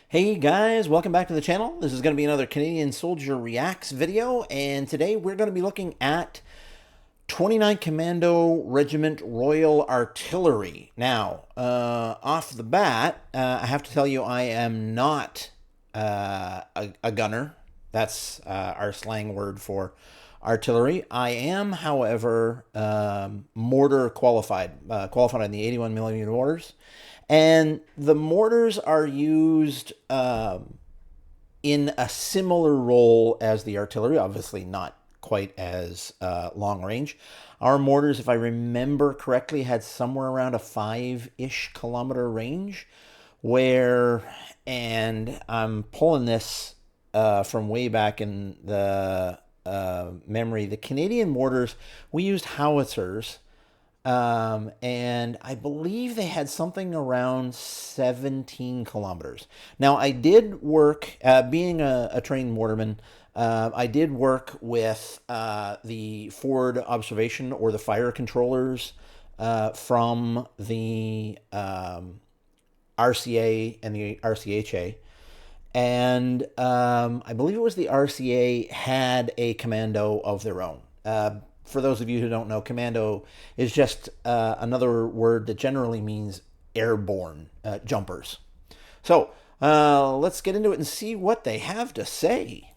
Hey guys, welcome back to the channel. This is going to be another Canadian Soldier Reacts video, and today we're going to be looking at 29 Commando Regiment Royal Artillery. Now, off the bat, I have to tell you I am not a gunner. That's our slang word for artillery. I am, however, mortar qualified, qualified on the 81 millimeter mortars. And the mortars are used in a similar role as the artillery, obviously not quite as long range. Our mortars, if I remember correctly, had somewhere around a 5-ish kilometer range, where, and I'm pulling this from way back in the memory, the Canadian mortars, we used howitzers. And I believe they had something around 17 kilometers. Now, I did work, being a trained mortarman, I did work with the forward observation or the fire controllers from the RCA and the RCHA. And I believe it was the RCA had a commando of their own. For those of you who don't know, commando is just another word that generally means airborne jumpers. So let's get into it and see what they have to say.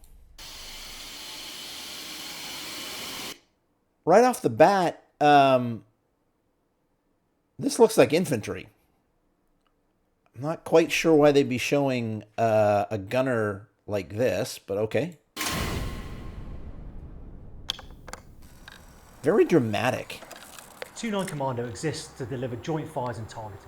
Right off the bat, this looks like infantry. I'm not quite sure why they'd be showing a gunner like this, but okay. Very dramatic. 29 Commando exists to deliver joint fires and targeting.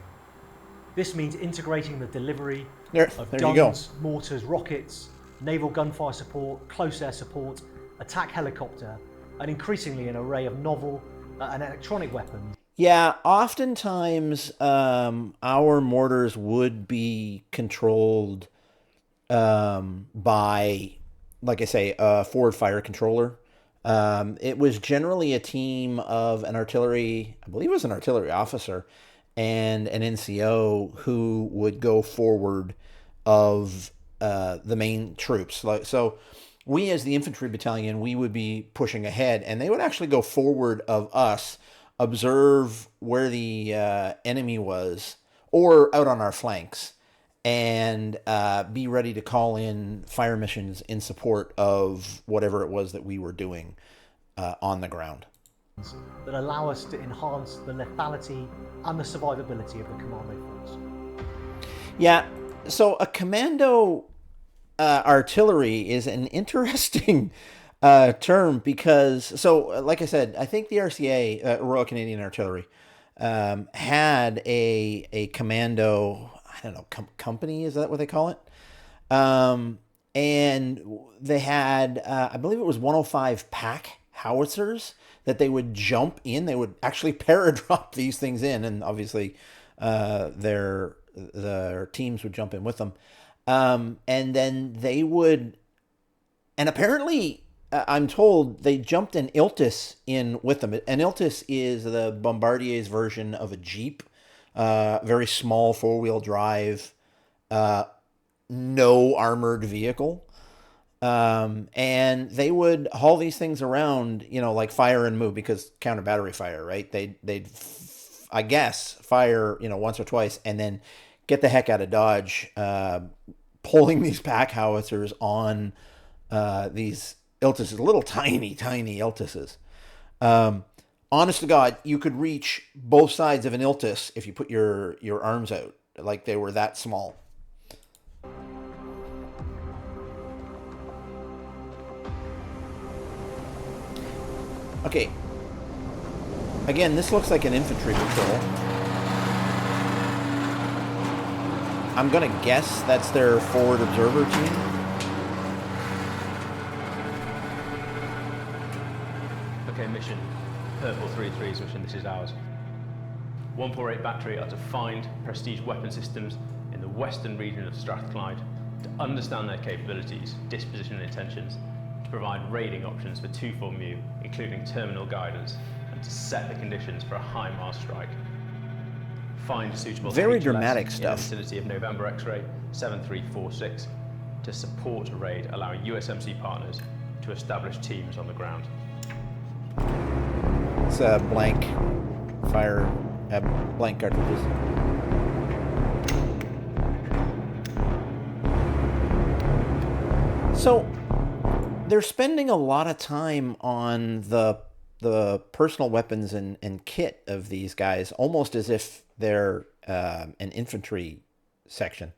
This means integrating the delivery of guns, mortars, rockets, naval gunfire support, close air support, attack helicopter, and increasingly an array of novel and electronic weapons. Yeah, oftentimes our mortars would be controlled by, like I say, a forward fire controller. It was generally a team of an artillery, I believe it was an artillery officer, and an NCO who would go forward of the main troops. So we, as the infantry battalion, we would be pushing ahead, and they would actually go forward of us, observe where the enemy was, or out on our flanks, and be ready to call in fire missions in support of whatever it was that we were doing on the ground. That allow us to enhance the lethality and the survivability of the commando force. Yeah, so a commando artillery is an interesting term because, so like I said, I think the RCA, Royal Canadian Artillery, had a commando, I don't know, company, is that what they call it? And they had, I believe it was 105 pack howitzers that they would jump in. They would actually paradrop these things in, and obviously their teams would jump in with them. And then they would, and apparently, I'm told they jumped an Iltis in with them. An Iltis is the Bombardier's version of a Jeep. Very small four-wheel drive, no armored vehicle. And they would haul these things around, you know, like fire and move, because counter battery fire, right? They'd I guess, fire, you know, once or twice, and then get the heck out of Dodge, pulling these pack howitzers on these Iltises, little tiny Iltises. Honest to God, you could reach both sides of an Iltis if you put your arms out. Like, they were that small. Okay. Again, this looks like an infantry patrol. I'm going to guess that's their forward observer team. Okay, mission. Purple 3-3's mission, this is ours. 148 Battery are to find prestige weapon systems in the western region of Strathclyde, to understand their capabilities, disposition and intentions, to provide raiding options for 2-4 Mu, including terminal guidance, and to set the conditions for a high Mars strike. Find suitable very HLS dramatic in stuff. the vicinity of November X-ray, 7346 to support a raid, allowing USMC partners to establish teams on the ground. It's a blank fire, blank cartridges. So they're spending a lot of time on the personal weapons and kit of these guys, almost as if they're an infantry section.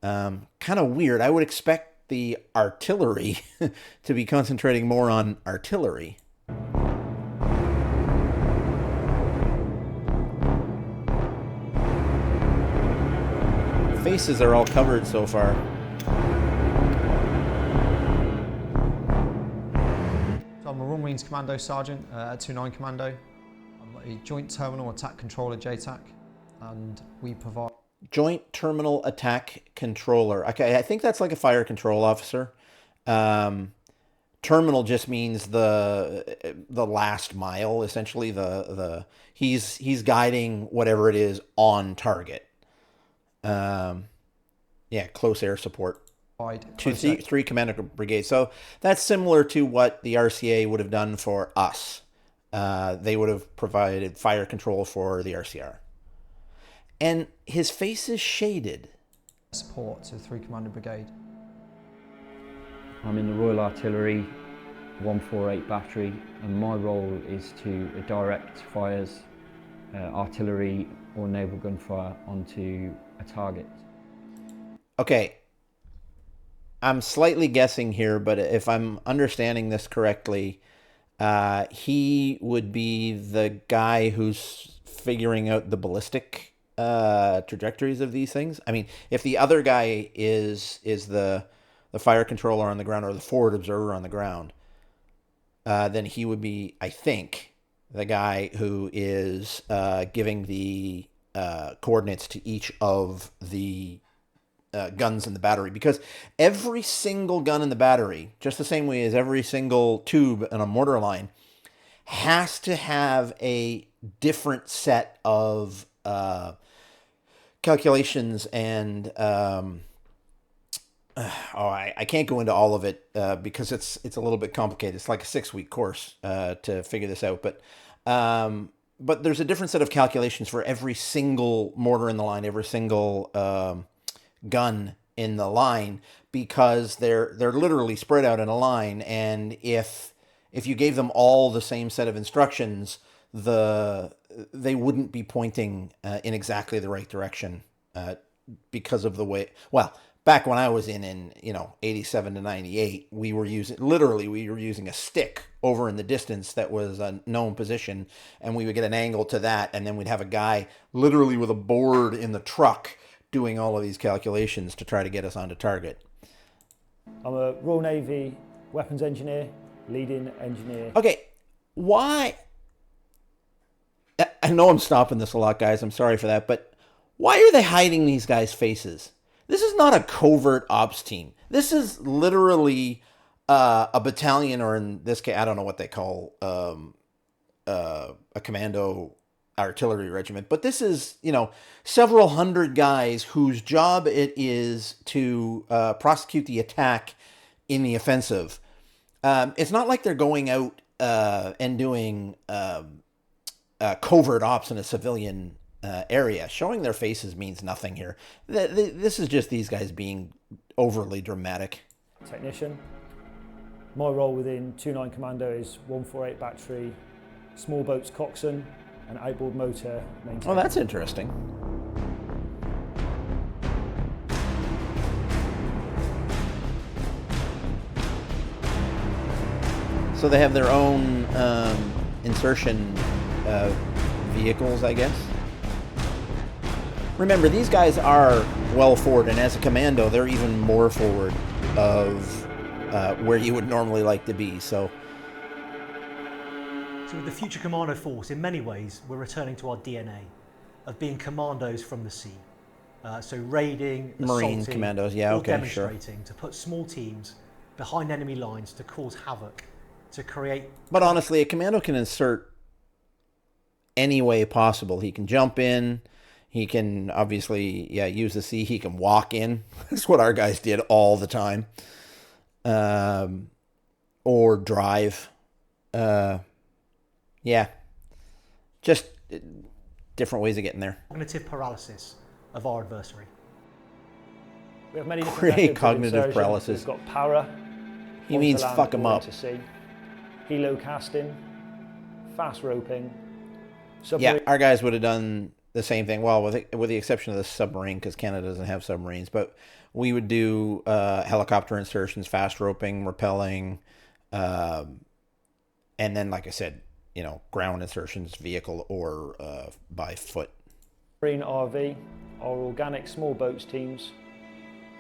Kind of weird. I would expect the artillery to be concentrating more on artillery. Faces are all covered so far. So I'm a Royal Marines Commando Sergeant at 29 Commando. I'm a Joint Terminal Attack Controller, JTAC, and we provide... Joint Terminal Attack Controller. Okay, I think that's like a fire control officer. Terminal just means the last mile, essentially. He's guiding whatever it is on target. Yeah, close air support. Three commander brigades. So that's similar to what the RCA would have done for us. They would have provided fire control for the RCR. And his face is shaded. Support to 3 Commander Brigade. I'm in the Royal Artillery 148 Battery, and my role is to direct fires, artillery or naval gunfire onto a target. Okay, I'm slightly guessing here, but if I'm understanding this correctly, he would be the guy who's figuring out the ballistic trajectories of these things. I mean, if the other guy is the fire controller on the ground or the forward observer on the ground, then he would be, I think, the guy who is giving the coordinates to each of the guns in the battery, because every single gun in the battery, just the same way as every single tube in a mortar line, has to have a different set of calculations and I can't go into all of it because it's a little bit complicated. It's like a 6-week course to figure this out, but there's a different set of calculations for every single mortar in the line, every single gun in the line, because they're literally spread out in a line, and if you gave them all the same set of instructions, they wouldn't be pointing in exactly the right direction because of the way. Well, back when I was in 87 to 98, we were using a stick over in the distance that was a known position, and we would get an angle to that, and then we'd have a guy literally with a board in the truck doing all of these calculations to try to get us onto target. I'm a Royal Navy weapons engineer, leading engineer. Okay, why? I know I'm stopping this a lot, guys. I'm sorry for that, but why are they hiding these guys' faces? This is not a covert ops team. This is literally a battalion, or in this case, I don't know what they call a commando artillery regiment. But this is, several hundred guys whose job it is to prosecute the attack in the offensive. It's not like they're going out and doing covert ops in a civilian area. Showing their faces means nothing here. This is just these guys being overly dramatic. Technician. My role within 29 Commando is 148 Battery, small boats coxswain, and outboard motor maintenance. Oh, that's interesting. So they have their own insertion vehicles, I guess. Remember, these guys are well forward, and as a commando, they're even more forward of where you would normally like to be. So with the future commando force, in many ways, we're returning to our DNA of being commandos from the sea. So raiding, Marine assaulting, commandos, yeah, or okay, demonstrating, to put small teams behind enemy lines to cause havoc, to create... But honestly, a commando can insert any way possible. He can jump in, He can obviously, yeah, use the sea. He can walk in. That's what our guys did all the time. Or drive. Yeah. Just different ways of getting there. Cognitive paralysis of our adversary. We have many different Create methods of cognitive insertion. paralysis. We've got para. He means onto land fuck 'em or up. into sea, helo casting, fast roping. Yeah, our guys would have done the same thing. Well, with the exception of the submarine, because Canada doesn't have submarines. But we would do helicopter insertions, fast roping, rappelling, and then, like I said, you know, ground insertions, vehicle or by foot. Marine RV, our organic small boats teams,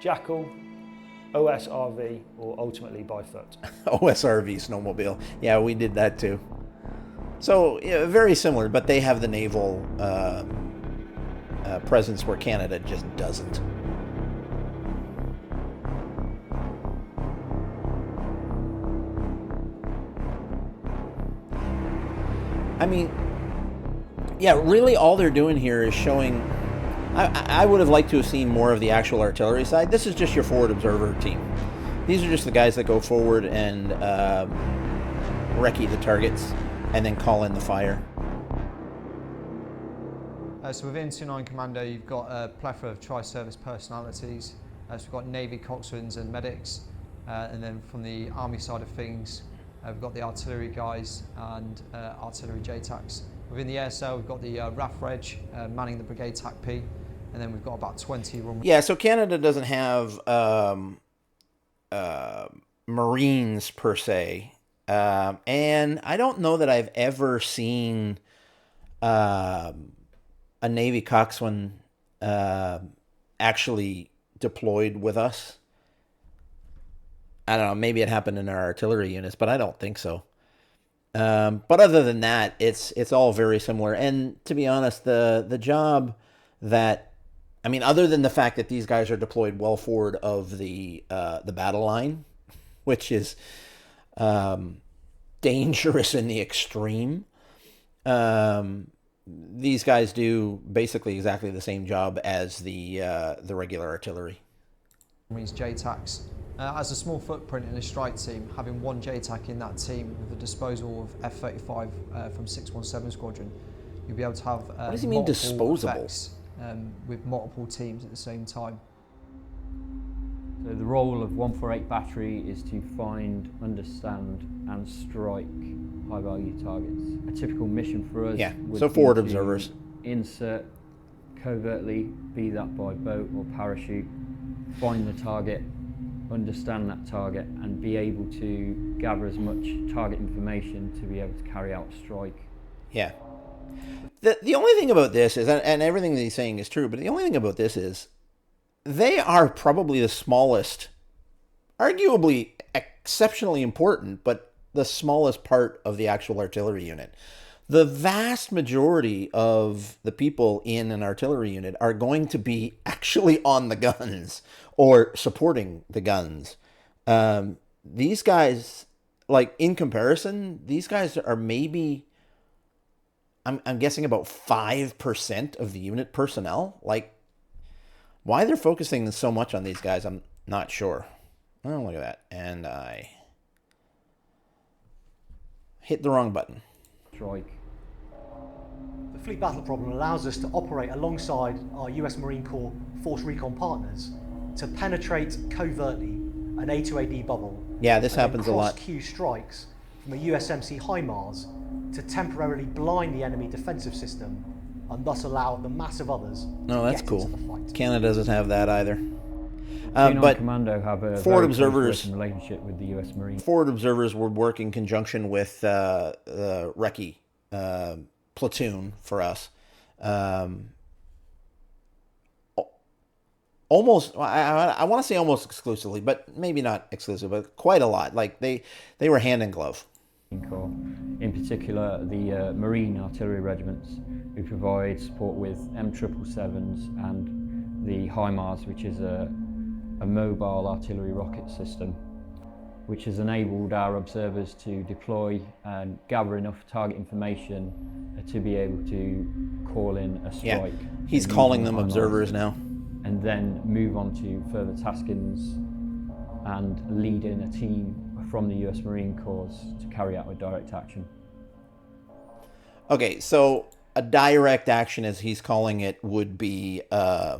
Jackal, OSRV, or ultimately by foot. OSRV snowmobile. Yeah, we did that too. So, yeah, very similar, but they have the naval presence where Canada just doesn't. I mean, yeah, really all they're doing here is showing... I would have liked to have seen more of the actual artillery side. This is just your forward observer team. These are just the guys that go forward and recce the targets and then call in the fire. So within 29 Commando, you've got a plethora of tri-service personalities. So we've got Navy coxswains and medics. And then from the Army side of things, we've got the artillery guys and artillery JTACs. Within the air cell, we've got the RAF Reg manning the brigade TAC P. And then we've got about 20 runway. Yeah, so Canada doesn't have Marines per se. And I don't know that I've ever seen a Navy coxswain actually deployed with us. I don't know, maybe it happened in our artillery units, but I don't think so. But other than that, it's all very similar. And to be honest, the job that, I mean, other than the fact that these guys are deployed well forward of the battle line, which is dangerous in the extreme, these guys do basically exactly the same job as the regular artillery. Means JTACs. As a small footprint in a strike team, having one JTAC in that team with the disposal of F-35 from 617 Squadron, you'll be able to have what does he mean disposable? Effects, with multiple teams at the same time. So the role of 148 battery is to find, understand and strike high value targets. A typical mission for us would so be forward to observers. Insert covertly, be that by boat or parachute, find the target, understand that target and be able to gather as much target information to be able to carry out a strike. Yeah. The only thing about this is, and everything that he's saying is true, but the only thing about this is they are probably the smallest, arguably exceptionally important, but the smallest part of the actual artillery unit. The vast majority of the people in an artillery unit are going to be actually on the guns or supporting the guns. These guys, like in comparison, these guys are maybe, I'm guessing about 5% of the unit personnel. Like, why they're focusing so much on these guys, I'm not sure. Oh, look at that. And I hit the wrong button. Strike. The fleet battle problem allows us to operate alongside our US Marine Corps Force Recon partners to penetrate covertly an A2AD bubble. Yeah, this happens a lot. Cross-Q strikes from a USMC HIMARS to temporarily blind the enemy defensive system and thus allow the mass of others No, that's to get cool. into the fight. Canada doesn't have that either. But Commando have a forward very observers close relationship with the US Marine. Forward observers would work in conjunction with the recce platoon for us. Almost, I want to say almost exclusively, but maybe not exclusive, but quite a lot. Like they were hand in glove. In particular, the Marine artillery regiments, who provide support with M777s and the HIMARS, which is a mobile artillery rocket system. which has enabled our observers to deploy and gather enough target information to be able to call in a strike. Yeah, he's calling them observers now. And then move on to further taskings and lead in a team from the US Marine Corps to carry out a direct action. Okay, so a direct action, as he's calling it, would be a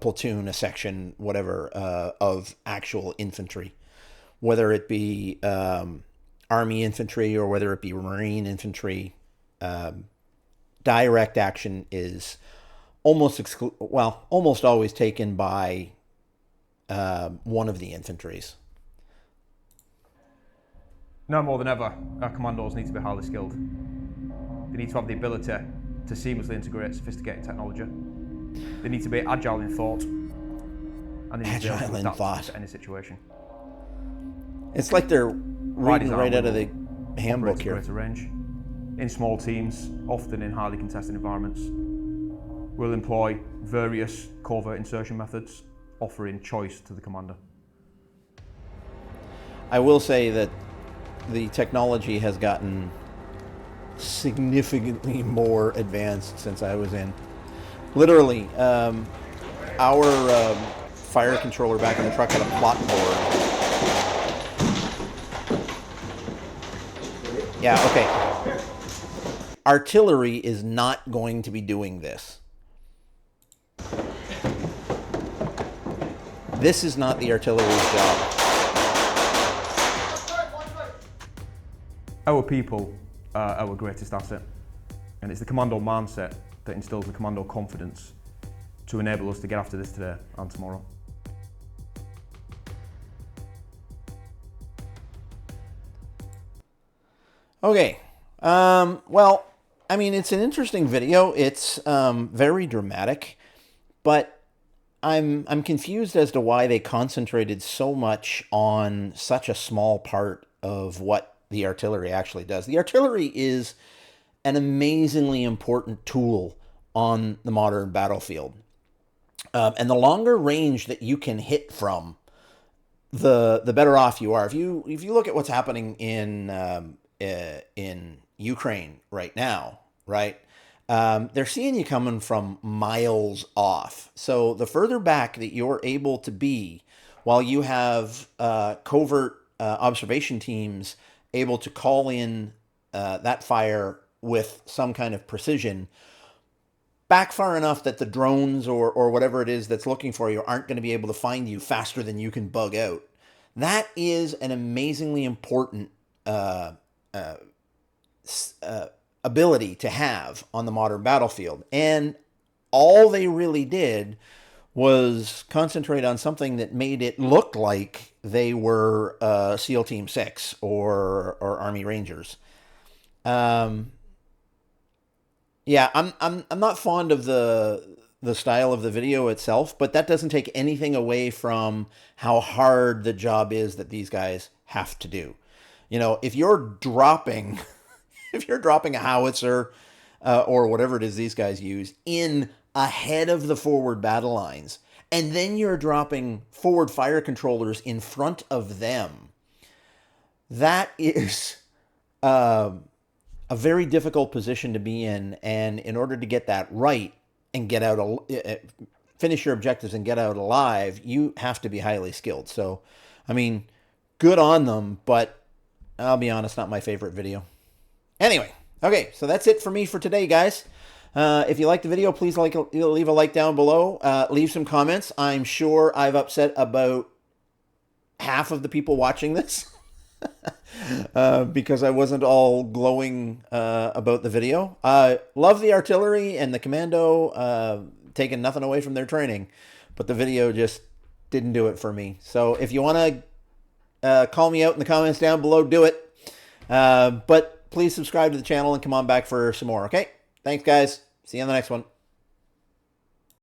platoon, a section, whatever, of actual infantry, whether it be Army infantry or whether it be Marine infantry. Direct action is almost always taken by one of the infantries. Now more than ever, our commandos need to be highly skilled. They need to have the ability to seamlessly integrate sophisticated technology. They need to be agile in thought, and they need to be able to adapt to any situation. It's like they're reading right out of the handbook here. Greater range, in small teams, often in highly contested environments. We'll employ various covert insertion methods, offering choice to the commander. I will say that the technology has gotten significantly more advanced since I was in. Literally, our fire controller back in the truck had a plot board. Yeah, okay. Artillery is not going to be doing this. This is not the artillery's job. Our people are our greatest asset, and it's the commando mindset that instills the commando confidence to enable us to get after this today and tomorrow. Okay, well, I mean, it's an interesting video. It's very dramatic, but I'm confused as to why they concentrated so much on such a small part of what the artillery actually does. The artillery is an amazingly important tool on the modern battlefield. And the longer range that you can hit from, the better off you are. If you look at what's happening in Ukraine right now, right? They're seeing you coming from miles off. So the further back that you're able to be, while you have covert observation teams able to call in that fire with some kind of precision, back far enough that the drones or whatever it is that's looking for you aren't going to be able to find you faster than you can bug out. That is an amazingly important ability to have on the modern battlefield. And all they really did was concentrate on something that made it look like they were SEAL Team 6 or Army Rangers. Yeah, I'm not fond of the style of the video itself, but that doesn't take anything away from how hard the job is that these guys have to do. You know, if you're dropping a howitzer or whatever it is these guys use in ahead of the forward battle lines, and then you're dropping forward fire controllers in front of them, that is a very difficult position to be in. And in order to get that right and get out, finish your objectives and get out alive, you have to be highly skilled. So, I mean, good on them, but I'll be honest, not my favorite video. Anyway, okay, so that's it for me for today, guys. If you like the video, please leave a like down below. Leave some comments. I'm sure I've upset about half of the people watching this because I wasn't all glowing about the video. Love the artillery and the commando, taking nothing away from their training, but the video just didn't do it for me. So if you want to call me out in the comments down below, do it. But please subscribe to the channel and come on back for some more, okay? Thanks, guys. See you on the next one.